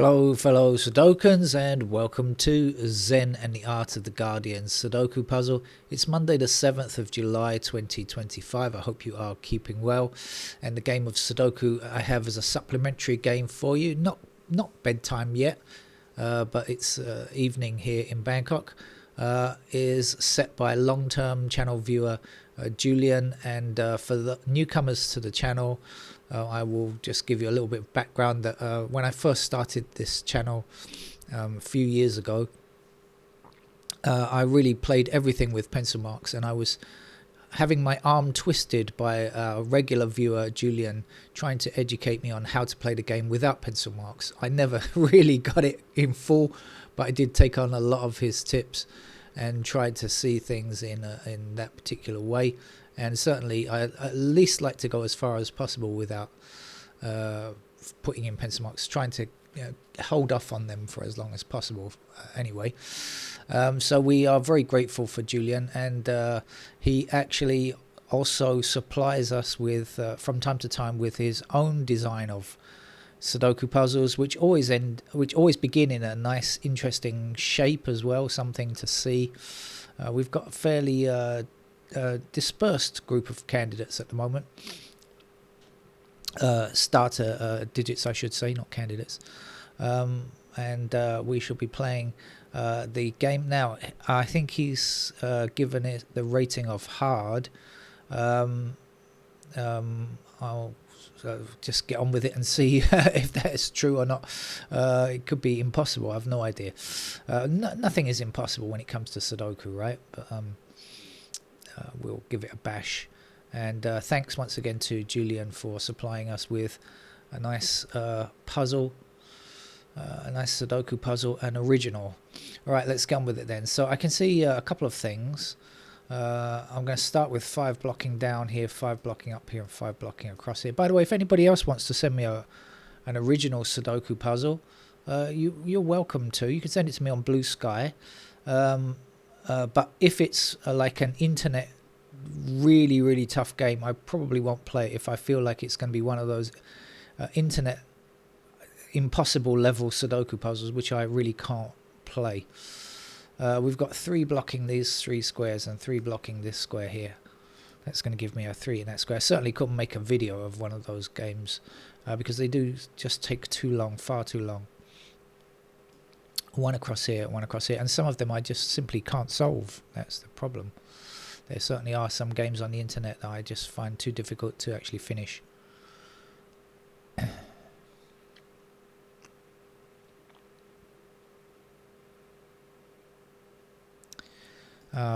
Hello fellow Sudokans and welcome to Zen and the Art of the Guardian Sudoku puzzle. It's Monday the 7th of July 2025. I hope you are keeping well, and the game of Sudoku I have as a supplementary game for you. Not bedtime yet, but it's evening here in Bangkok. Is set by long-term channel viewer Julian, and for the newcomers to the channel, I will just give you a little bit of background that when I first started this channel a few years ago, I really played everything with pencil marks, and I was having my arm twisted by a regular viewer, Julian, trying to educate me on how to play the game without pencil marks. I never really got it in full, but I did take on a lot of his tips and tried to see things in that particular way. And certainly I at least like to go as far as possible without putting in pencil marks, trying to hold off on them for as long as possible anyway. So we are very grateful for Julian, and he actually also supplies us with from time to time with his own design of Sudoku puzzles, which always begin in a nice interesting shape as well, something to see. We've got a fairly dispersed group of candidates at the moment, starter digits I should say, not candidates, and we shall be playing the game now. I think he's given it the rating of hard. I'll just get on with it and see if that is true or not. It could be impossible, I have no idea. Nothing is impossible when it comes to Sudoku, right? But we'll give it a bash. And thanks once again to Julian for supplying us with a nice puzzle, a nice Sudoku puzzle, an original. All right, let's get on with it then. So I can see a couple of things. I'm going to start with 5 blocking down here, 5 blocking up here, and 5 blocking across here. By the way, if anybody else wants to send me an original Sudoku puzzle, you're welcome to. You can send it to me on Blue Sky. But if it's like an internet really tough game, I probably won't play it if I feel like it's going to be one of those internet impossible level Sudoku puzzles, which I really can't play. We've got 3 blocking these 3 squares and 3 blocking this square here. That's going to give me a 3 in that square. I certainly couldn't make a video of one of those games because they do just take too long, far too long. 1 across here, 1 across here, and some of them I just simply can't solve. That's the problem. There certainly are some games on the internet that I just find too difficult to actually finish.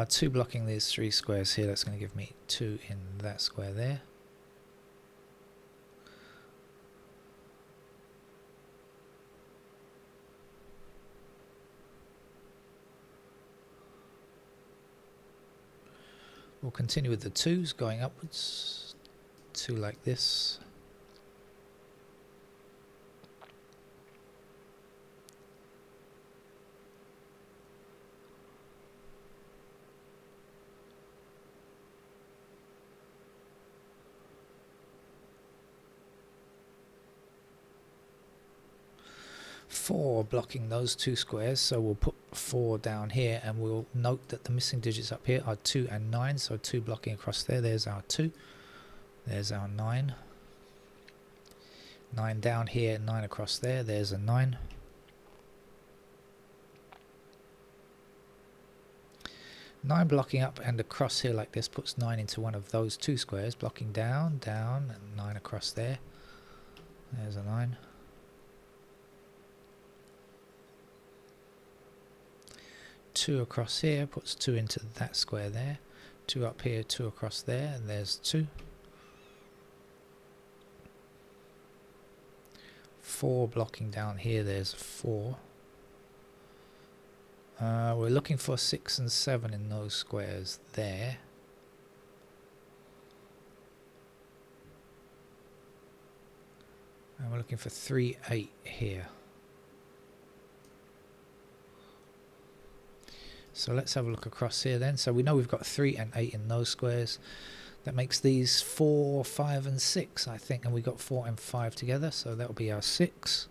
2 blocking these 3 squares here. That's going to give me 2 in that square there. We'll continue with the 2s going upwards. 2 like this. Four blocking those 2 squares, so we'll put 4 down here, and we'll note that the missing digits up here are 2 and 9, so 2 blocking across there. There's our 2, there's our 9, 9 down here, 9 across there, there's a 9, 9 blocking up and across here like this puts 9 into one of those 2 squares, blocking down, down, and 9 across there. There's a 9. 2 across here puts 2 into that square there. 2 up here, 2 across there, and there's 2. 4 blocking down here, there's 4. We're looking for 6 and 7 in those squares there. And we're looking for 3, 8 here. So let's have a look across here then. So we know we've got 3 and 8 in those squares. That makes these 4, 5 and 6, I think, and we got 4 and 5 together, so that'll be our 6.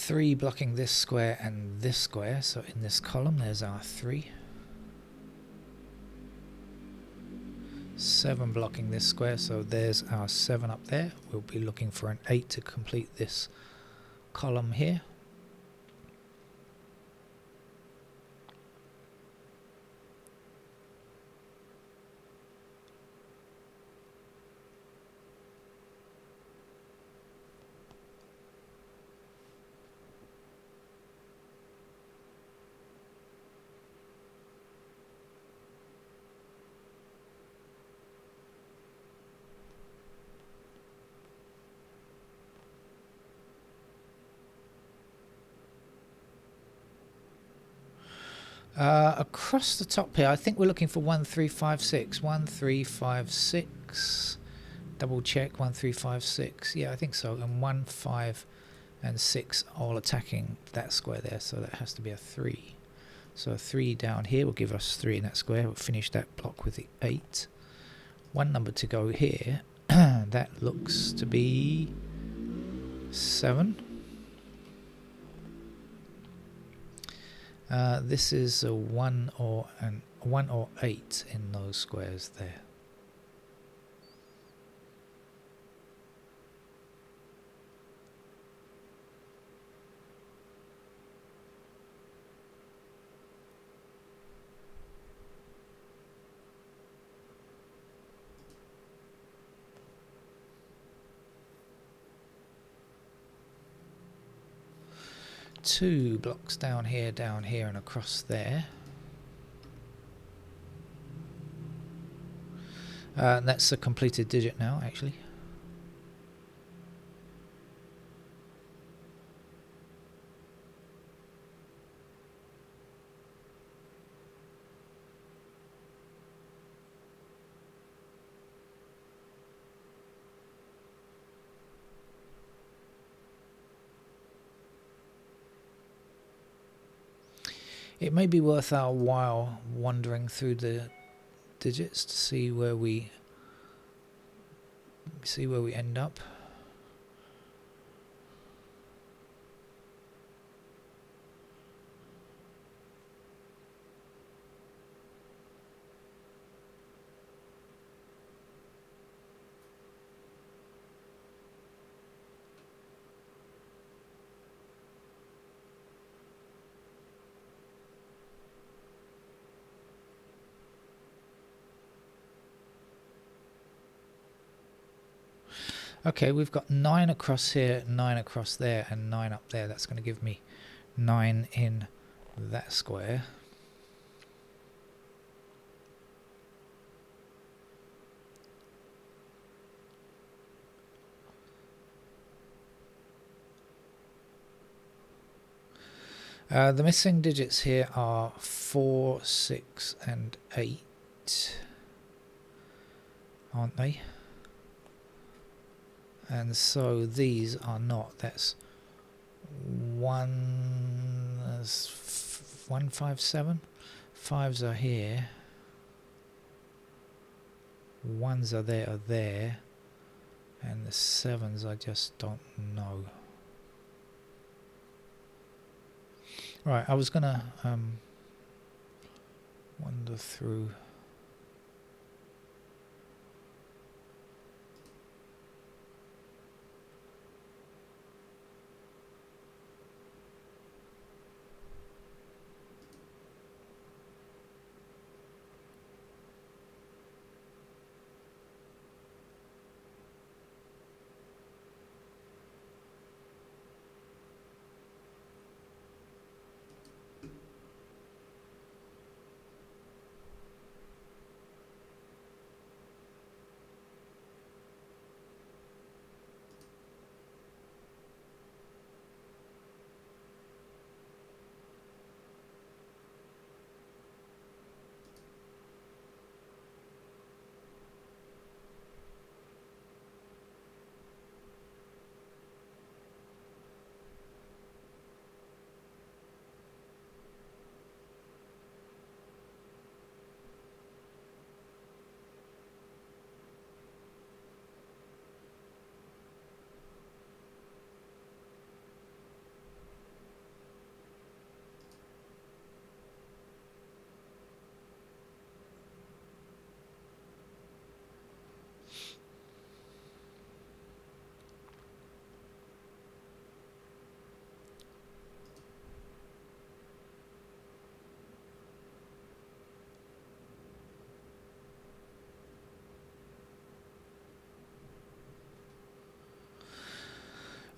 3 blocking this square and this square, so in this column there's our 3. 7 blocking this square, so there's our 7 up there. We'll be looking for an 8 to complete this column here. Across the top here, I think we're looking for 1, 3, 5, 6. 1, 3, 5, 6. Double check. 1, 3, 5, 6. Yeah, I think so. And 1, 5, and 6 all attacking that square there. So that has to be a 3. So a 3 down here will give us 3 in that square. We'll finish that block with the 8. One number to go here. That looks to be 7. This is a 1 or 8 in those squares there. Two blocks down here, and across there. That's a completed digit now, actually. It may be worth our while wandering through the digits to see where we end up. Okay, we've got 9 across here, 9 across there, and 9 up there. That's going to give me 9 in that square. The missing digits here are 4, 6, and 8, aren't they? And so these are not. That's 1, 5, 7. 5s are here. 1s are there. And the 7s I just don't know. Right, I was gonna wander through.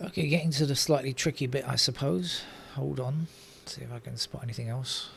Okay, getting to the slightly tricky bit, I suppose. Hold on, see if I can spot anything else.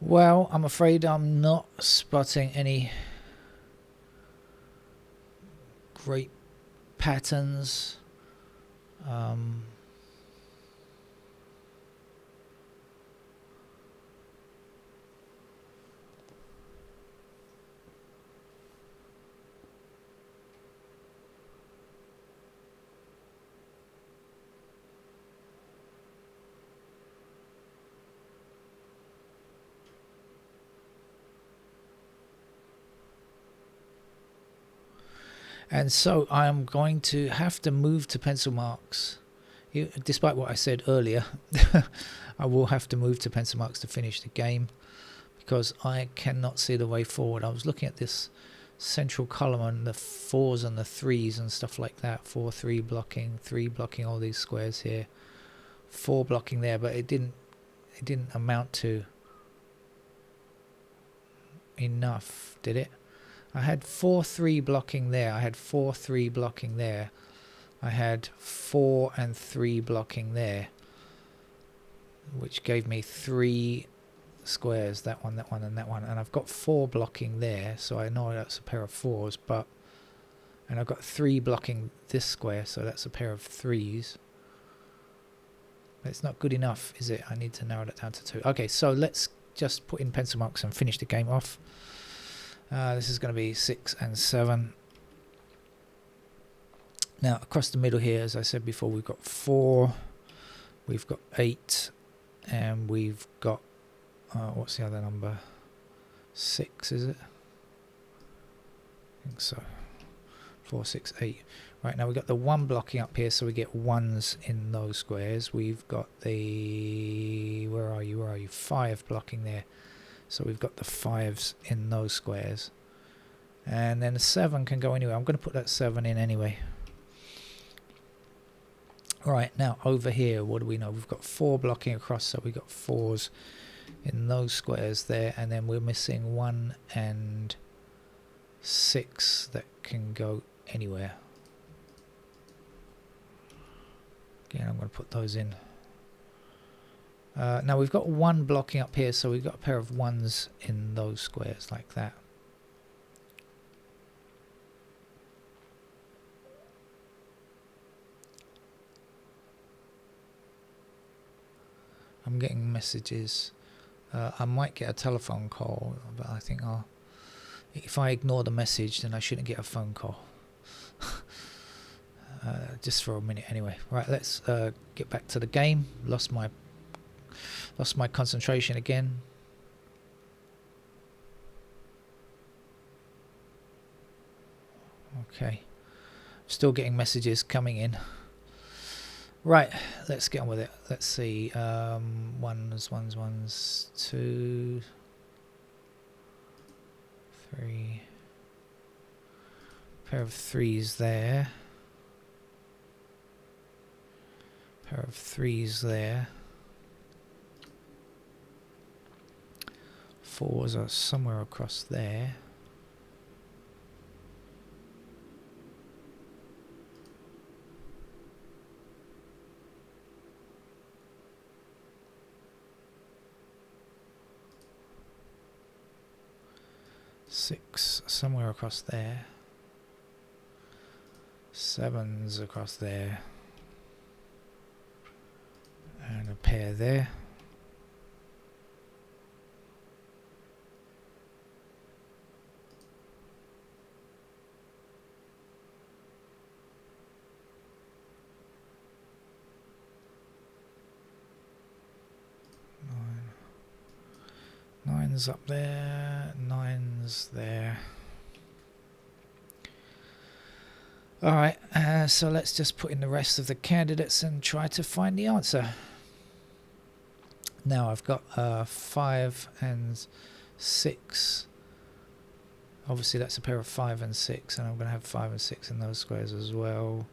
Well, I'm afraid I'm not spotting any great patterns. And so I'm going to have to move to pencil marks. Despite what I said earlier, I will have to move to pencil marks to finish the game because I cannot see the way forward. I was looking at this central column and the 4s and the 3s and stuff like that. 4, 3 blocking, 3 blocking all these squares here, 4 blocking there, but it didn't amount to enough, did it? I had 4, 3 blocking there. I had 4, 3 blocking there. I had 4 and 3 blocking there, which gave me 3 squares, that one, and that one. And I've got 4 blocking there, so I know that's a pair of 4s, and I've got 3 blocking this square, so that's a pair of 3s. It's not good enough, is it? I need to narrow that down to 2. Okay, so let's just put in pencil marks and finish the game off. This is going to be 6 and 7. Now across the middle here, as I said before, we've got 4, we've got 8, and we've got what's the other number? 6, is it? I think so. 4, 6, 8. Right, now we've got the 1 blocking up here, so we get 1s in those squares. We've got the, where are you, 5 blocking there, so we've got the 5s in those squares. And then the 7 can go anywhere. I'm going to put that 7 in anyway. Right, now over here, what do we know? We've got 4 blocking across, so we've got 4s in those squares there, and then we're missing 1 and 6 that can go anywhere. Again, I'm going to put those in. Now we've got 1 blocking up here, so we've got a pair of 1s in those squares like that. I'm getting messages. I might get a telephone call, but I think if I ignore the message, then I shouldn't get a phone call. Just for a minute anyway. Right, let's get back to the game. Lost my concentration again. Okay, still getting messages coming in. Right, let's get on with it. Let's see. Ones, 2, 3. Pair of 3s there. Pair of 3s there. 4s are somewhere across there. Six somewhere across there. 7s across there. And a pair there. Nines up there, 9s there. Alright, so let's just put in the rest of the candidates and try to find the answer. Now I've got 5 and 6. Obviously that's a pair of 5 and 6, and I'm going to have 5 and 6 in those squares as well.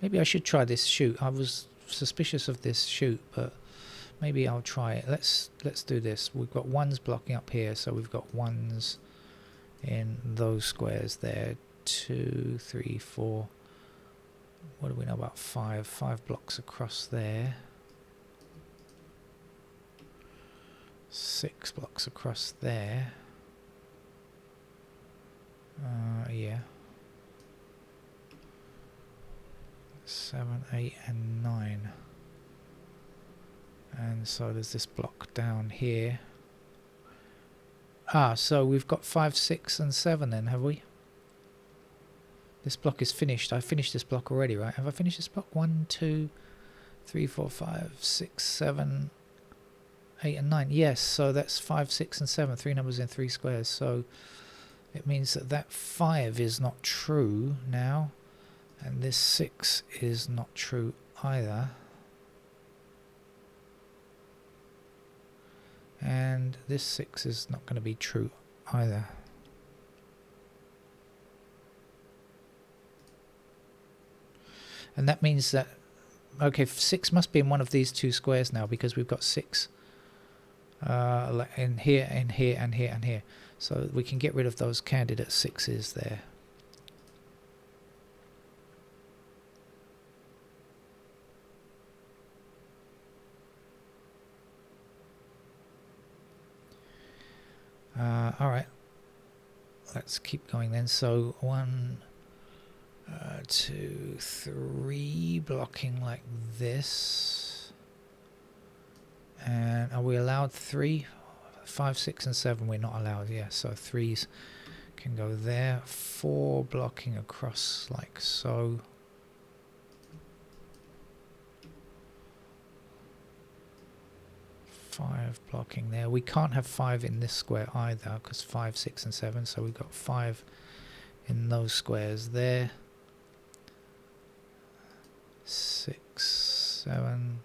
Maybe I should try this shoot. I was suspicious of this shoot, but maybe I'll try it. Let's do this. We've got 1s blocking up here, so we've got 1s in those squares there. 2, 3, 4. What do we know about 5? 5 blocks across there. 6 blocks across there. Yeah. 7, 8, and 9. And so there's this block down here. So we've got 5, 6, and 7 then, have we? This block is finished. I finished this block already, right? Have I finished this block? 1, 2, 3, 4, 5, 6, 7, 8, and 9. Yes, so that's 5, 6, and 7. 3 numbers in 3 squares. So it means that 5 is not true now. And this 6 is not true either. And this 6 is not going to be true either. And that means that, okay, 6 must be in one of these 2 squares now, because we've got 6 in here, and here, and here, and here. So we can get rid of those candidate 6s there. Alright, let's keep going then. So 1, 2, 3 blocking like this. And are we allowed 3? 5, 6, and 7 we're not allowed. Yeah, so 3s can go there. 4 blocking across like so. 5 blocking there. We can't have 5 in this square either, because 5, 6, and 7. So we've got 5 in those squares there. 6, 7.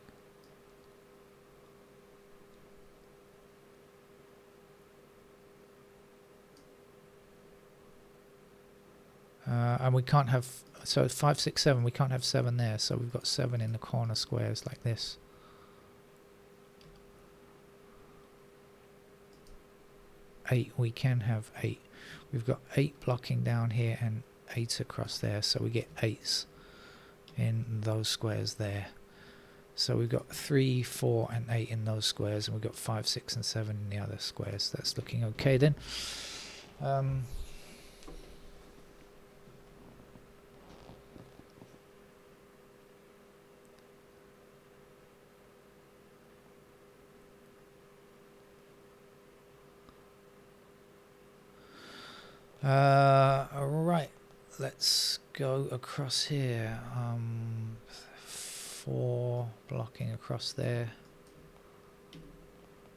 And we can't have So 5, 6, 7. We can't have 7 there, so we've got 7 in the corner squares like this. 8. We can have 8. We've got 8 blocking down here and 8 across there, so we get 8s in those squares there. So we've got 3, 4 and 8 in those squares, and we've got 5, 6 and 7 in the other squares. That's looking okay then. Right, let's go across here. 4 blocking across there,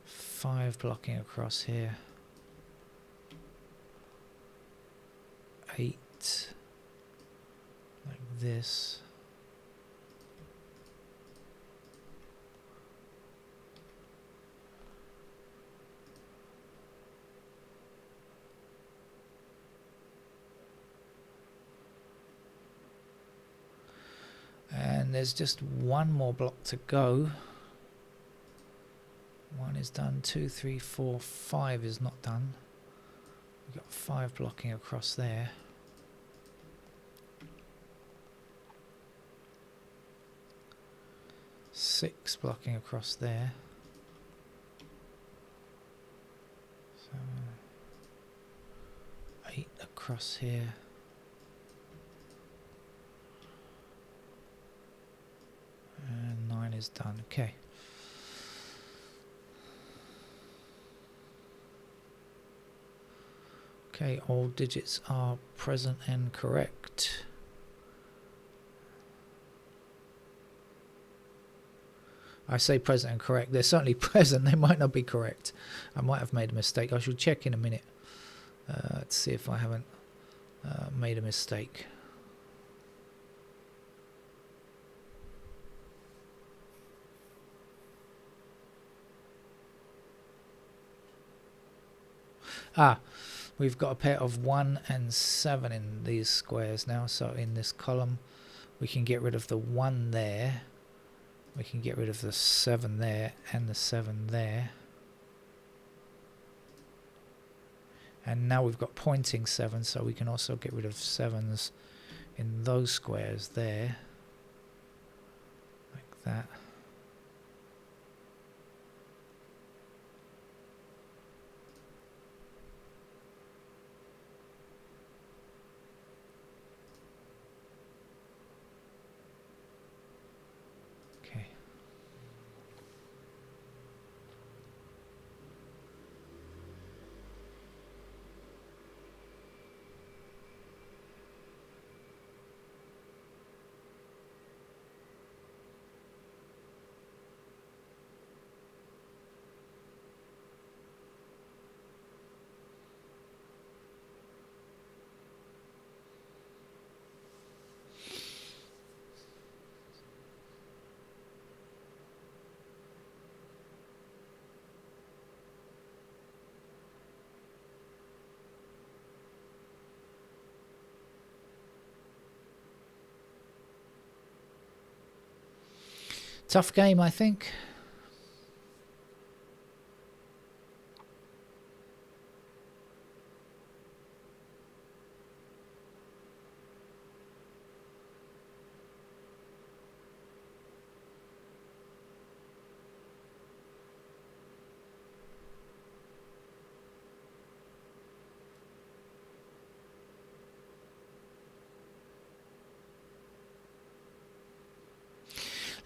5 blocking across here, 8 like this, and there's just one more block to go. 1 is done, 2, 3, 4, 5 is not done. We've got 5 blocking across there. Six blocking across there. 7, 8 across here. And 9 is done. Okay. Okay, all digits are present and correct. I say present and correct. They're certainly present. They might not be correct. I might have made a mistake. I shall check in a minute to see if I haven't made a mistake. We've got a pair of 1 and 7 in these squares now. So in this column, we can get rid of the 1 there. We can get rid of the 7 there and the 7 there. And now we've got pointing 7, so we can also get rid of 7s in those squares there. Like that. Tough game, I think.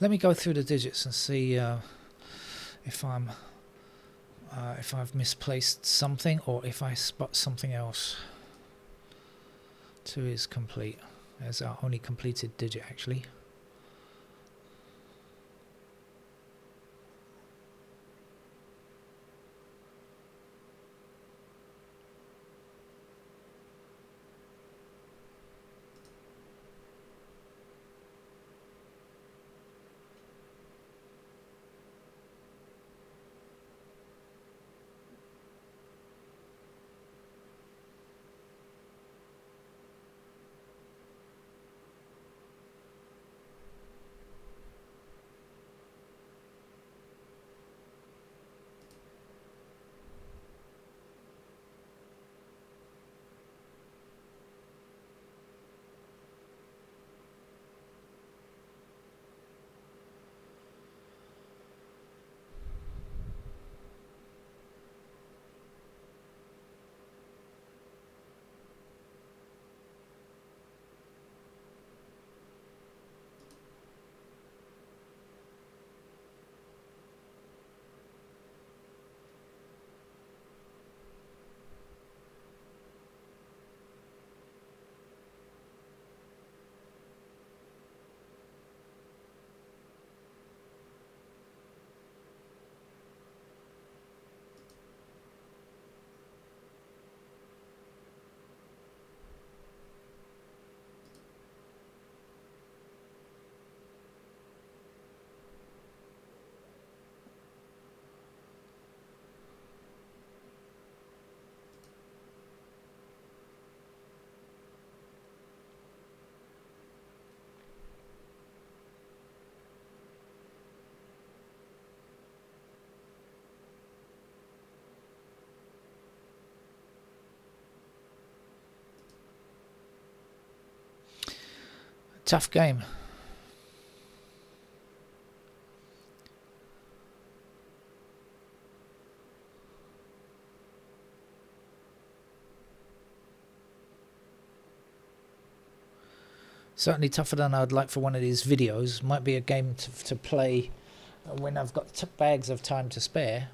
Let me go through the digits and see if I've misplaced something or if I spot something else. 2 is complete. There's our only completed digit actually. Tough game. Certainly tougher than I'd like for one of these videos. Might be a game to play when I've got bags of time to spare.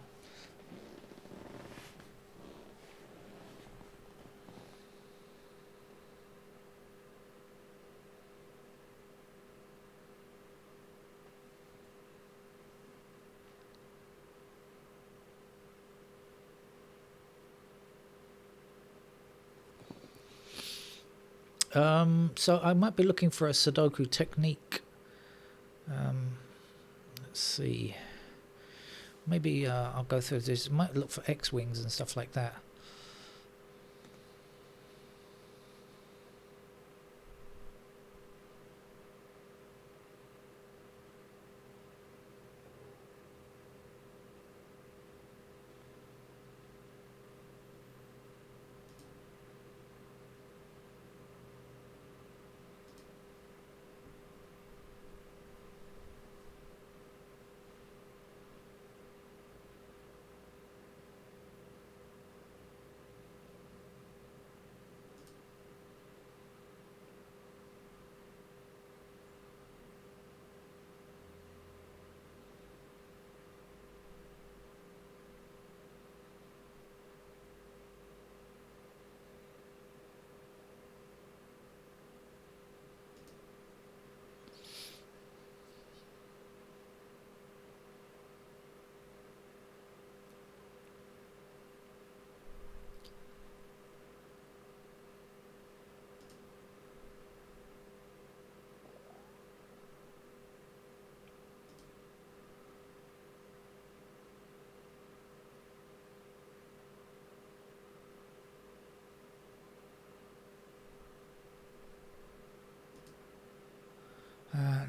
So I might be looking for a Sudoku technique. Let's see. Maybe I'll go through this. Might look for X-wings and stuff like that.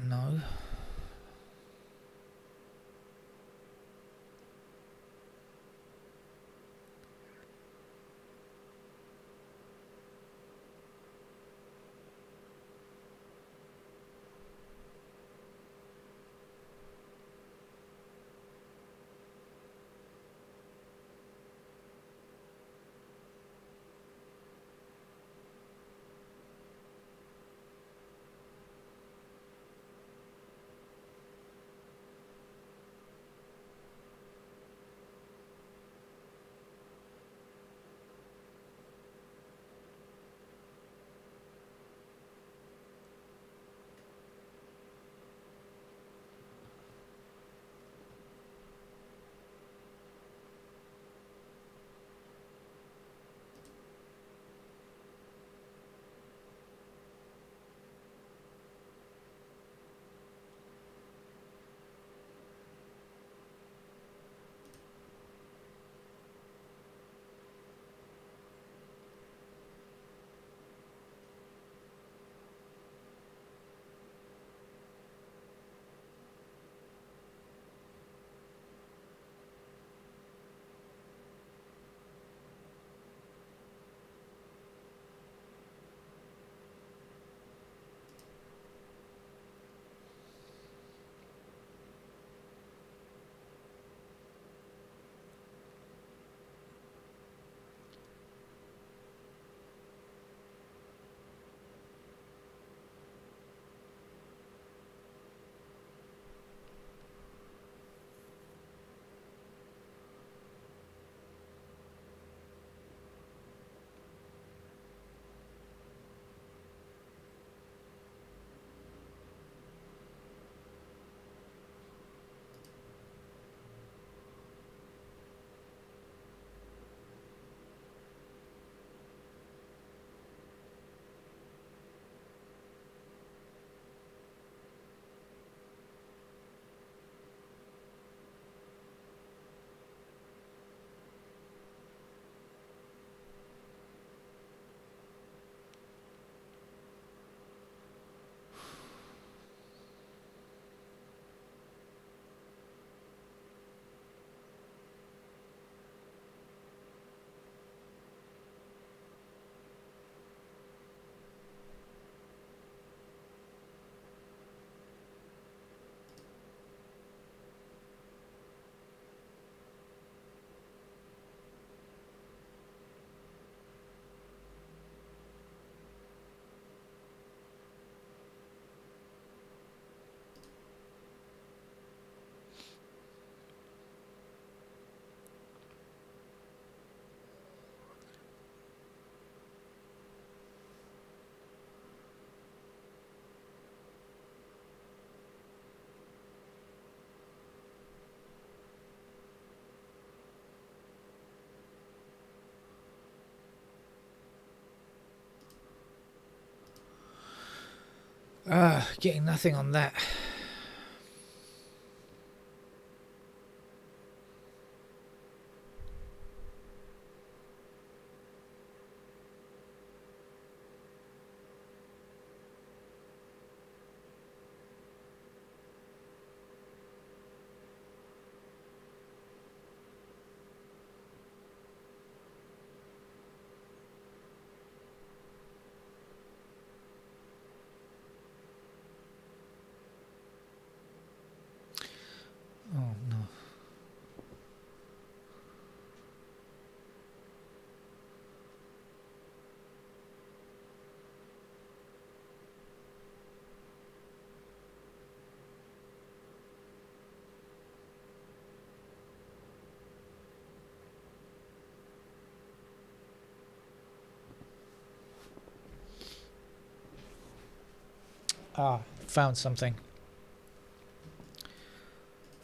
No. Getting nothing on that. Oh no. Found something.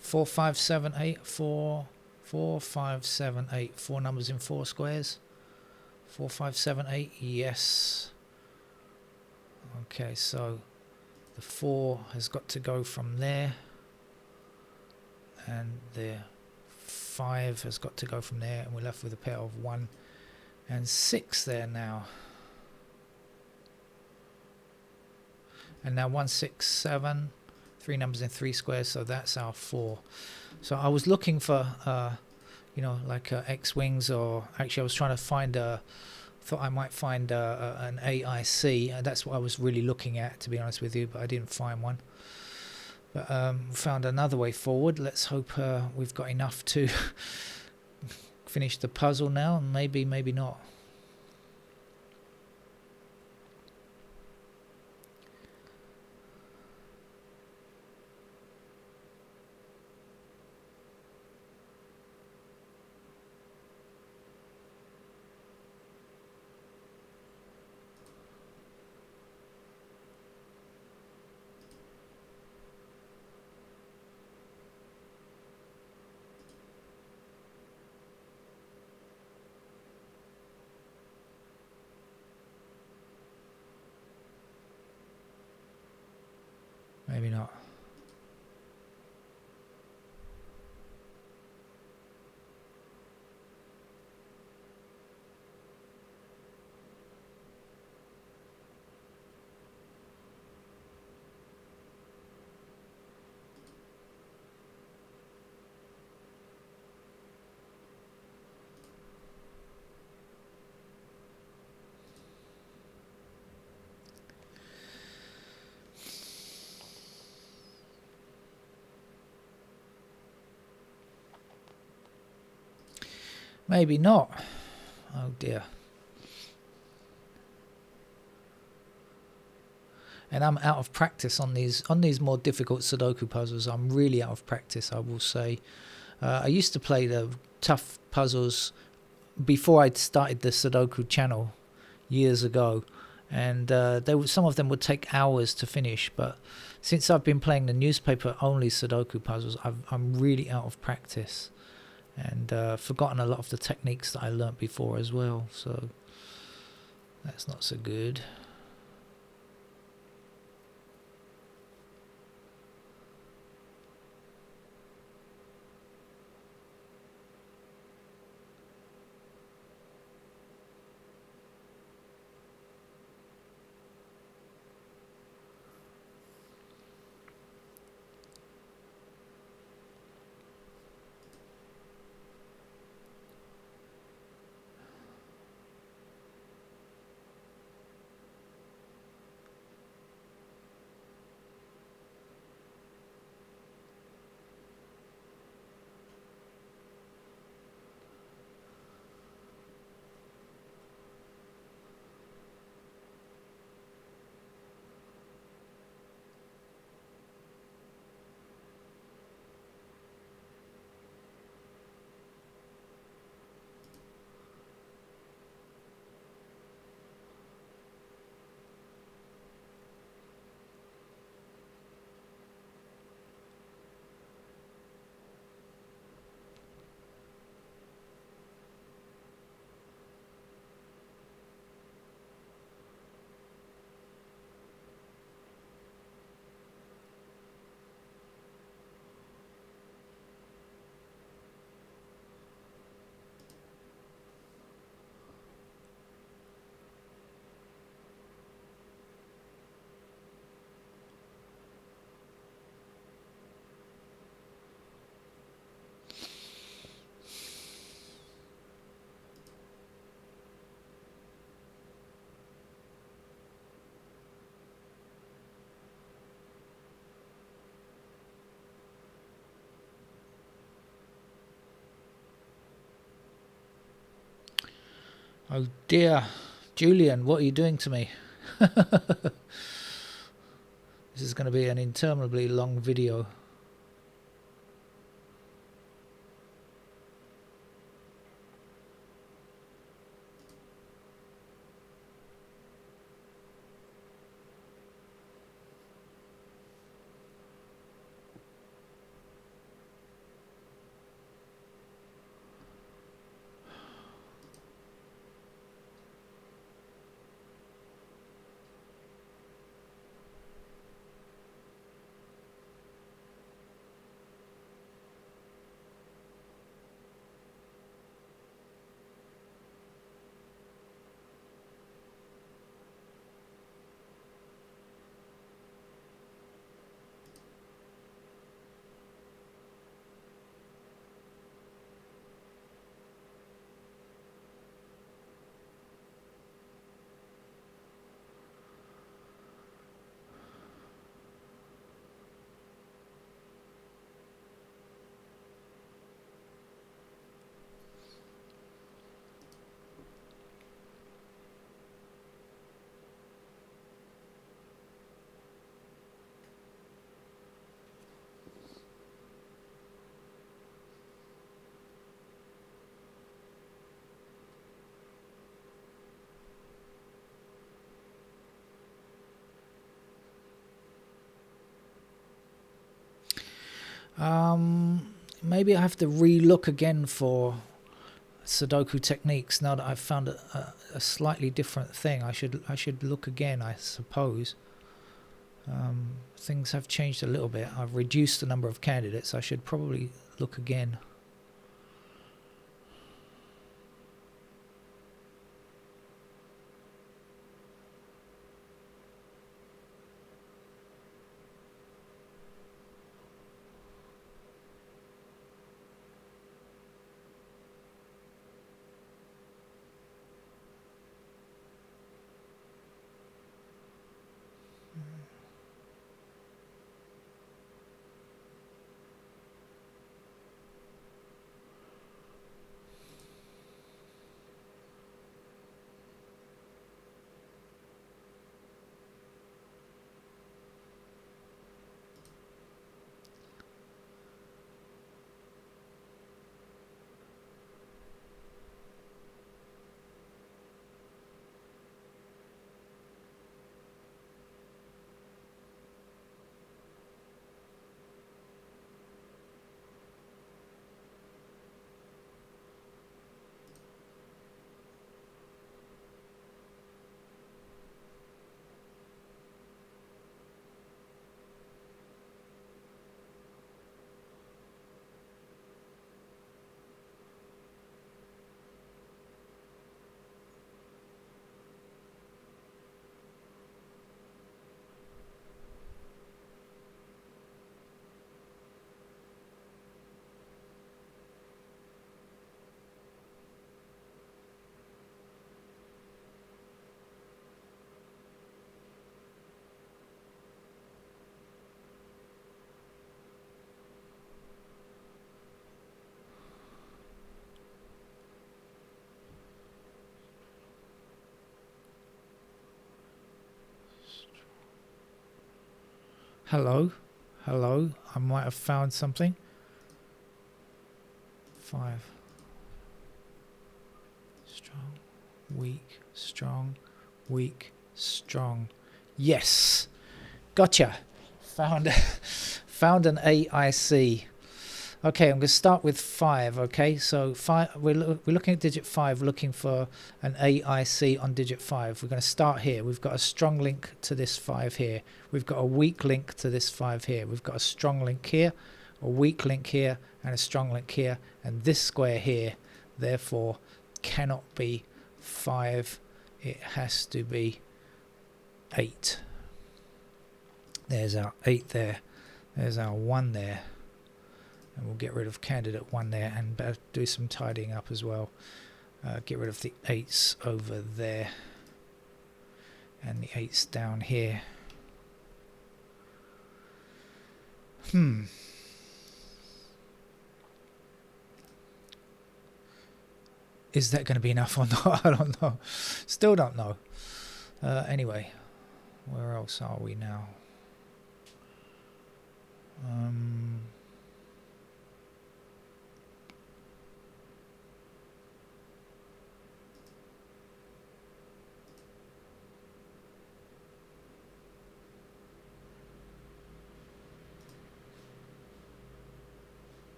4578 4578. Four numbers in four squares. 4578. Yes. Okay, so the 4 has got to go from there, and the 5 has got to go from there, and we're left with a pair of 1 and 6 there now. And now 1, 6, 7, three numbers in three squares, so that's our 4. So I was looking for like X-wings, or actually I was trying to find thought I might find an AIC. That's what I was really looking at, to be honest with you, but I didn't find one. But found another way forward. Let's hope we've got enough to finish the puzzle now. Maybe not. Maybe not. Maybe not. Oh dear. And I'm out of practice on these more difficult Sudoku puzzles. I'm really out of practice, I will say. I used to play the tough puzzles before I'd started the Sudoku channel years ago, and some of them would take hours to finish. But since I've been playing the newspaper only Sudoku puzzles, I'm really out of practice, and forgotten a lot of the techniques that I learnt before as well. So that's not so good. Oh dear. Julian, what are you doing to me? This is going to be an interminably long video. Maybe I have to re-look again for Sudoku techniques now that I've found a slightly different thing. I should look again, I suppose. Things have changed a little bit. I've reduced the number of candidates. I should probably look again. Hello, hello. I might have found something. 5. Strong, weak, strong, weak, strong. Yes, gotcha. Found found an AIC. Okay, I'm going to start with 5. Okay, so 5. We're looking at digit 5, looking for an AIC on digit 5. We're going to start here. We've got a strong link to this 5 here. We've got a weak link to this 5 here. We've got a strong link here, a weak link here, and a strong link here. And this square here, therefore, cannot be 5. It has to be 8. There's our 8 there. There's our 1 there. And we'll get rid of candidate 1 there and do some tidying up as well. Get rid of the 8s over there and the 8s down here. Is that going to be enough or not? I don't know. Still don't know. Anyway, where else are we now?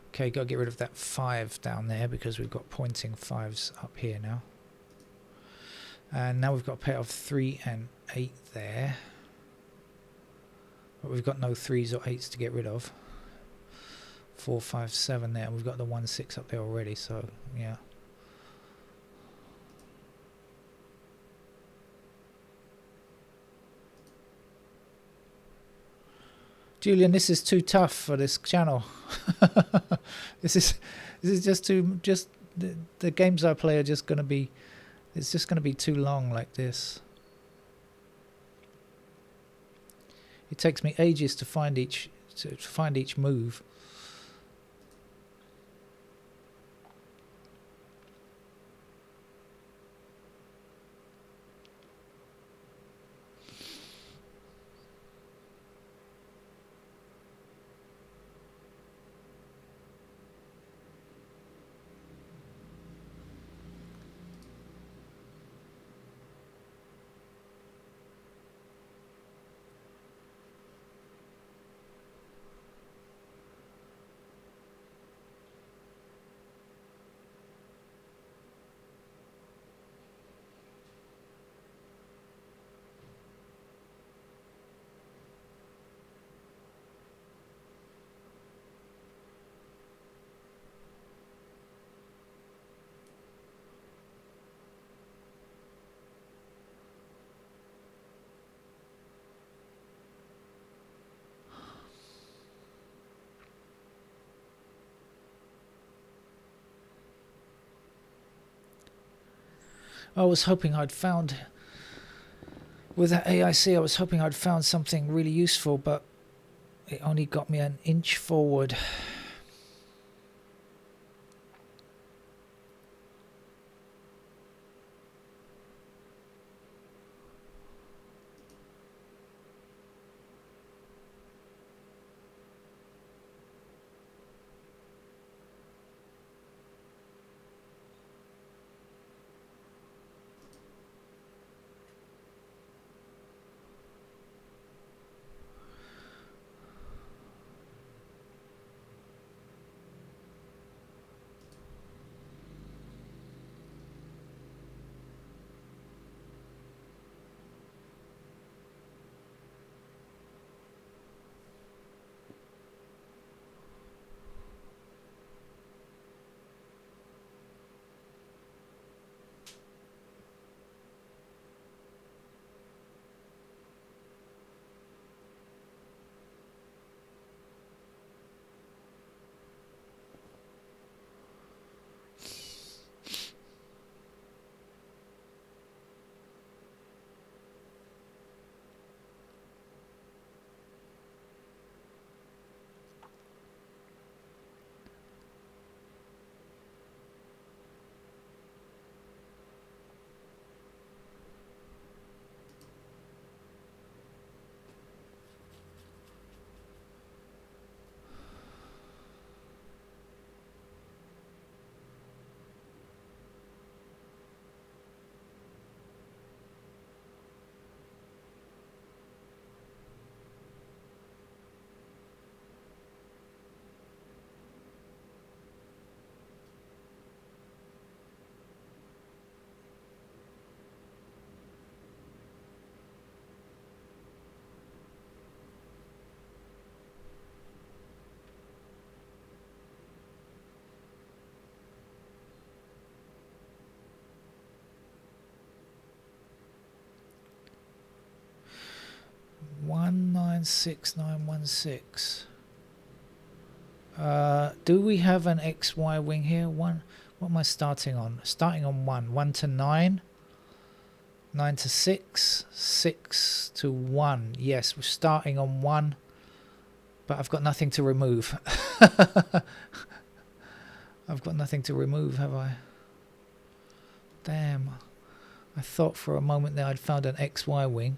Okay, got to get rid of that 5 down there because we've got pointing 5s up here now. And now we've got a pair of 3 and 8 there. But we've got no 3s or 8s to get rid of. 4, 5, 7 there. And we've got the 1, 6 up there already, so yeah. Julian, this is too tough for this channel. This is just too, the games I play are just going to be, it's just going to be too long like this. It takes me ages to find each move. I was hoping I'd found, with that AIC, I was hoping I'd found something really useful, but it only got me an inch forward. One 96916. Do we have an XY wing here? What am I starting on? Starting on 1. 1 to 9. 9 to 6. 6 to 1. Yes, we're starting on 1. But I've got nothing to remove. I've got nothing to remove, have I? Damn. I thought for a moment there I'd found an XY wing.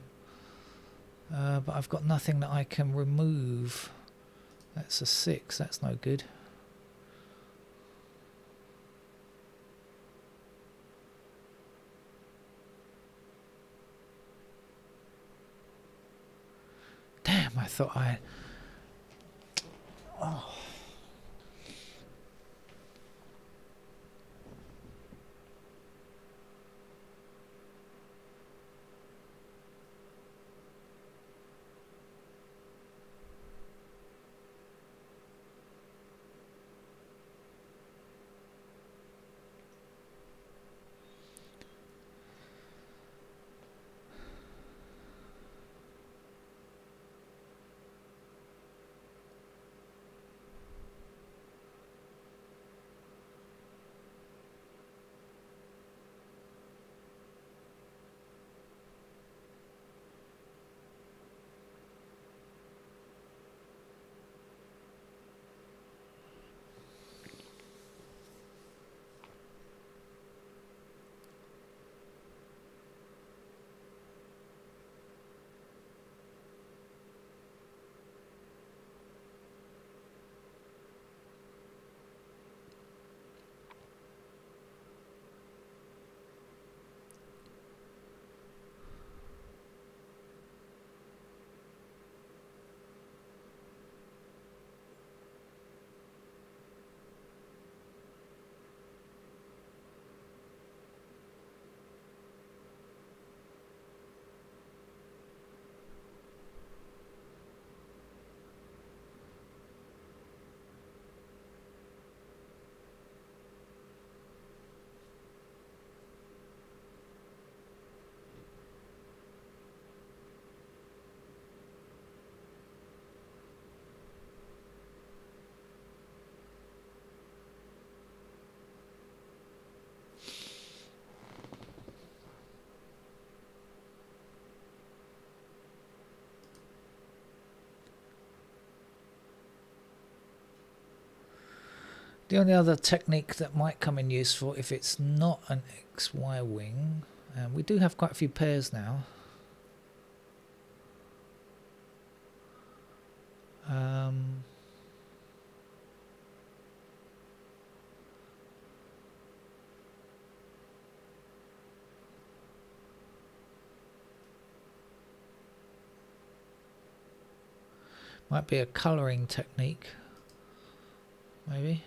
But I've got nothing that I can remove. That's a 6. That's no good. Damn, I thought I... Oh. The only other technique that might come in useful if it's not an XY wing, and we do have quite a few pairs now. Might be a colouring technique, maybe.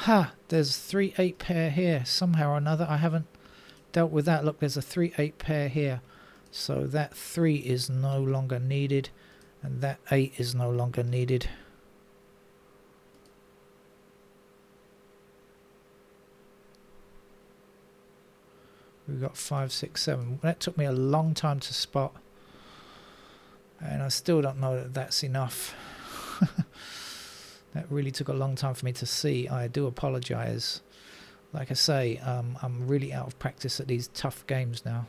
Ha! There's 3/8 pair here somehow or another. I haven't dealt with that. Look, there's a 3/8 pair here. So that 3 is no longer needed, and that 8 is no longer needed. We've got 5, 6, 7. That took me a long time to spot, and I still don't know that that's enough. That really took a long time for me to see. I do apologize. Like I say, I'm really out of practice at these tough games now.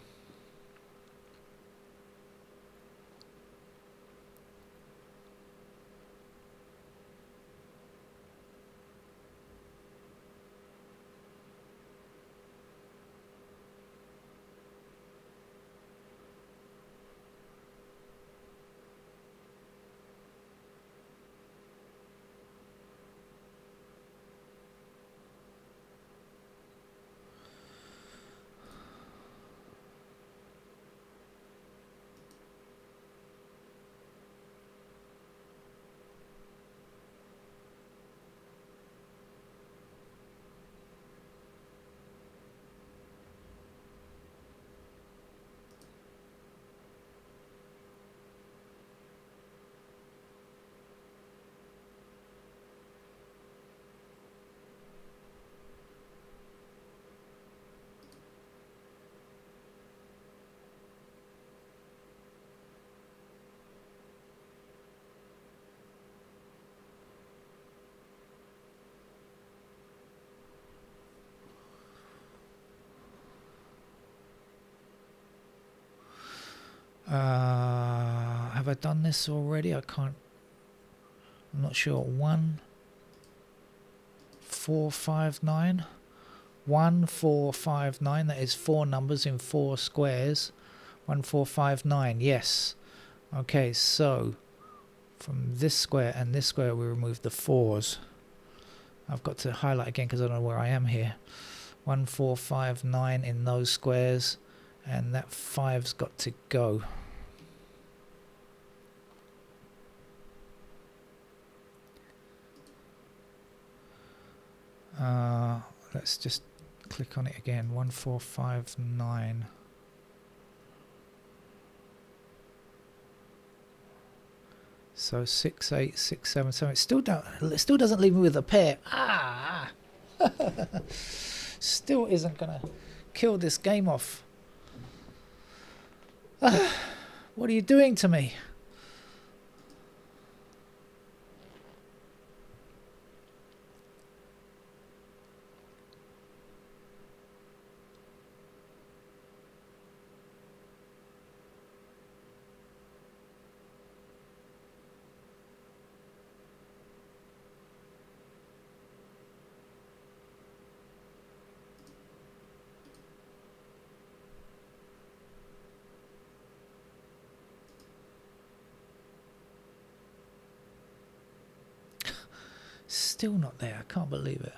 Have I done this already? I'm not sure. 1, 4, 5, 9. 1, 4, 5, 9. That is 4 numbers in 4 squares. 1, 4, 5, 9. Yes. Okay, so from this square and this square we remove the 4s. I've got to highlight again because I don't know where I am here. 1, 4, 5, 9 in those squares, and that 5's got to go. Let's just click on it again. 1, 4, 5, 9. So 6, 8, 6, 7, 7. It still doesn't leave me with a pair. Ah! Still isn't gonna kill this game off. What are you doing to me? Still not there. I can't believe it.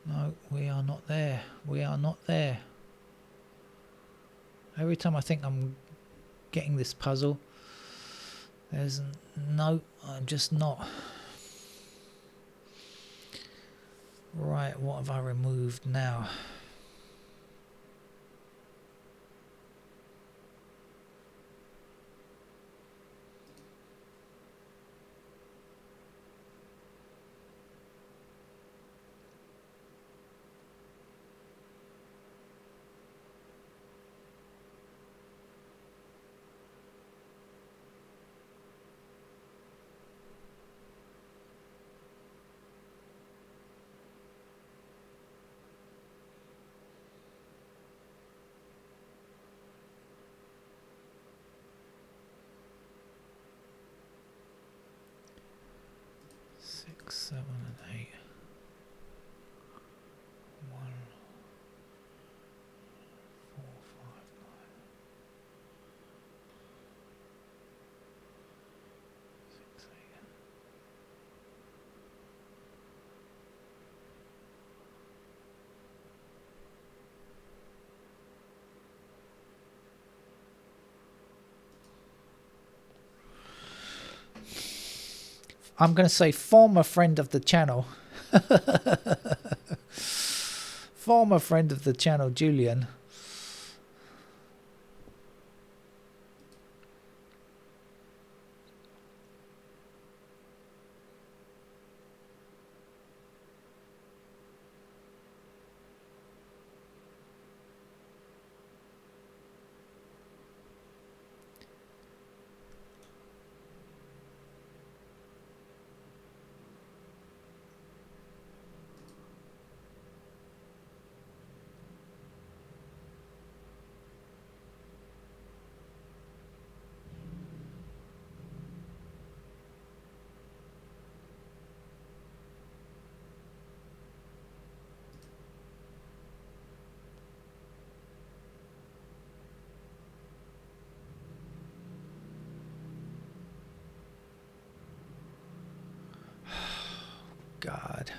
No, we are not there. We are not there. Every time I think I'm getting this puzzle, there's no, I'm just not. Right, what have I removed now? I'm going to say former friend of the channel. Former friend of the channel, Julian. God.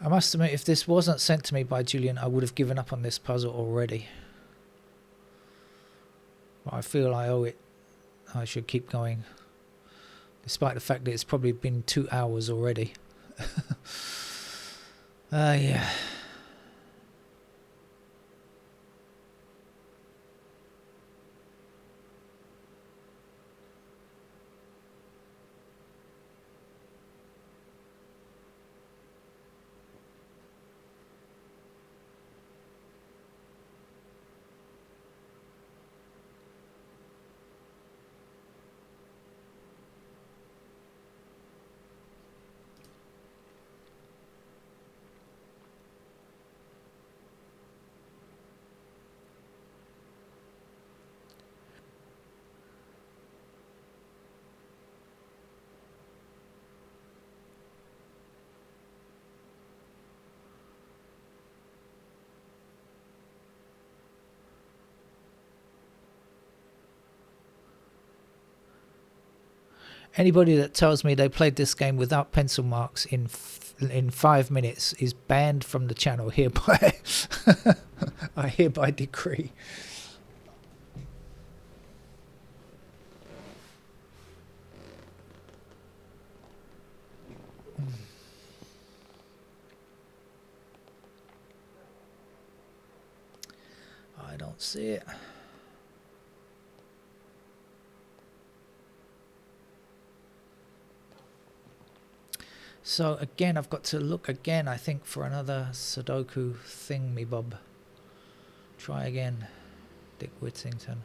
I must admit, if this wasn't sent to me by Julian, I would have given up on this puzzle already. But I feel I owe it. I should keep going. Despite the fact that it's probably been 2 hours already. Yeah. Anybody that tells me they played this game without pencil marks in 5 minutes is banned from the channel hereby. I hereby decree. I don't see it. So again, I've got to look again, I think, for another Sudoku thing-me-bob. Try again, Dick Whittington.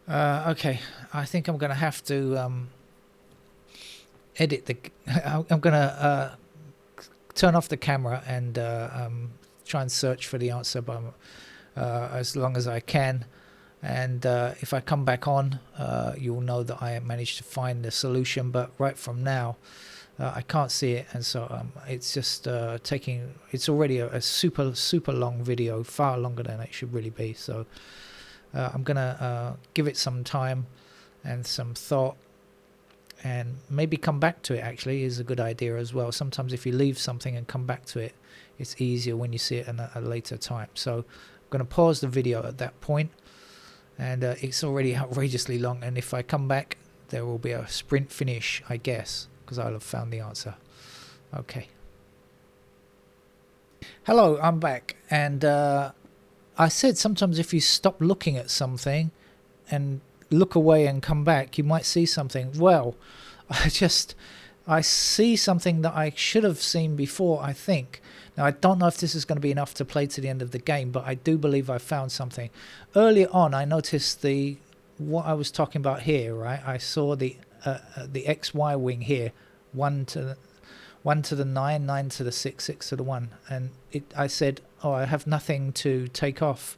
Okay, I think I'm going to have to edit the... I'm going to turn off the camera and try and search for the answer by, as long as I can. And if I come back on, you'll know that I managed to find the solution. But right from now, I can't see it, and so it's just taking... It's already a super long video, far longer than it should really be. So I'm gonna give it some time and some thought, and maybe come back to it. Actually, is a good idea as well. Sometimes if you leave something and come back to it, it's easier when you see it at a later time. So I'm gonna pause the video at that point, and it's already outrageously long. And if I come back, there will be a sprint finish, I guess, because I'll have found the answer. Okay. Hello, I'm back, and I said sometimes if you stop looking at something and look away and come back, you might see something. Well, I see something that I should have seen before, I think. Now, I don't know if this is going to be enough to play to the end of the game, but I do believe I found something. Earlier on, I noticed what I was talking about here, right? I saw the XY wing here, 1 to the 9, 9 to the 6, 6 to the 1, and I said, oh, I have nothing to take off,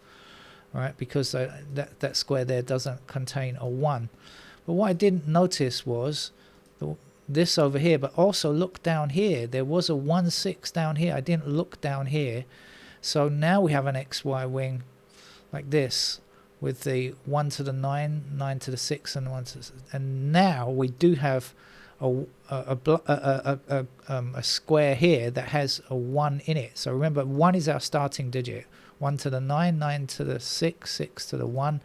right? Because that square there doesn't contain a 1. But what I didn't notice was this over here. But also look down here. There was a 1, 6 down here. I didn't look down here. So now we have an XY wing like this, with the 1 to the 9, 9 to the 6, and 1 to the, and now we do have a square here that has a 1 in it. So remember, 1 is our starting digit. 1 to the 9, 9 to the 6, 6 to the 1.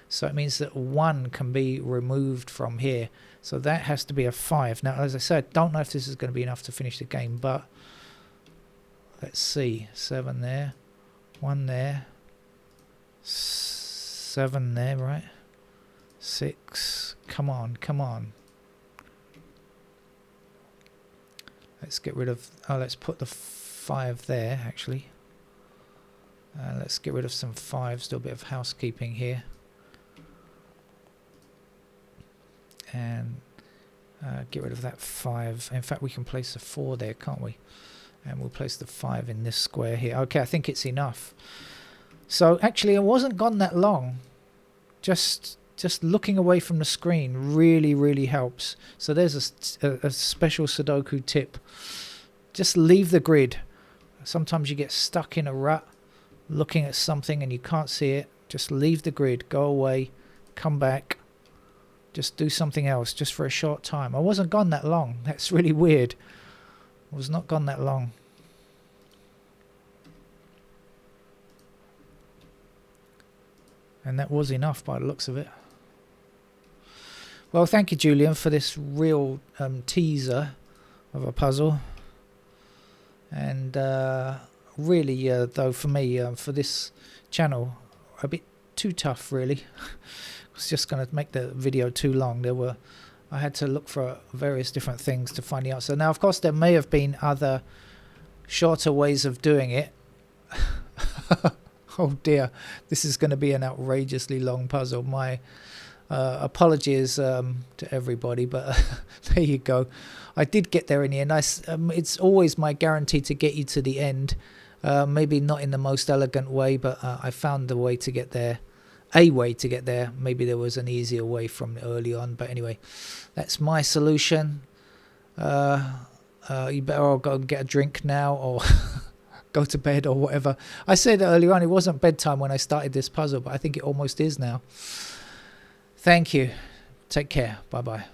So it means that 1 can be removed from here. So that has to be a 5. Now, as I said, don't know if this is going to be enough to finish the game, but let's see. 7 there, 1 there, 7 there, right? 6. Come on, come on. Let's get rid of... Oh, let's put the 5 there, actually. Let's get rid of some 5s. Do a bit of housekeeping here. And get rid of that 5. In fact, we can place a 4 there, can't we? And we'll place the 5 in this square here. Okay, I think it's enough. So, actually, it wasn't gone that long. Just looking away from the screen really helps. So there's a special Sudoku tip. Just leave the grid. Sometimes you get stuck in a rut looking at something and you can't see it. Just leave the grid, go away, come back, just do something else just for a short time. I wasn't gone that long. That's really weird. I was not gone that long. And that was enough by the looks of it. Well, thank you, Julian, for this real teaser of a puzzle. And really, though, for me, for this channel, a bit too tough, really. It's just going to make the video too long. I had to look for various different things to find the answer. Now, of course, there may have been other shorter ways of doing it. Oh dear, this is going to be an outrageously long puzzle. My apologies to everybody, but there you go. I did get there in the end. It's always my guarantee to get you to the end. Maybe not in the most elegant way, but I found the way to get there. A way to get there. Maybe there was an easier way from early on, but anyway, that's my solution. You better all go and get a drink now, or go to bed, or whatever. I said earlier on it wasn't bedtime when I started this puzzle, but I think it almost is now. Thank you. Take care. Bye bye.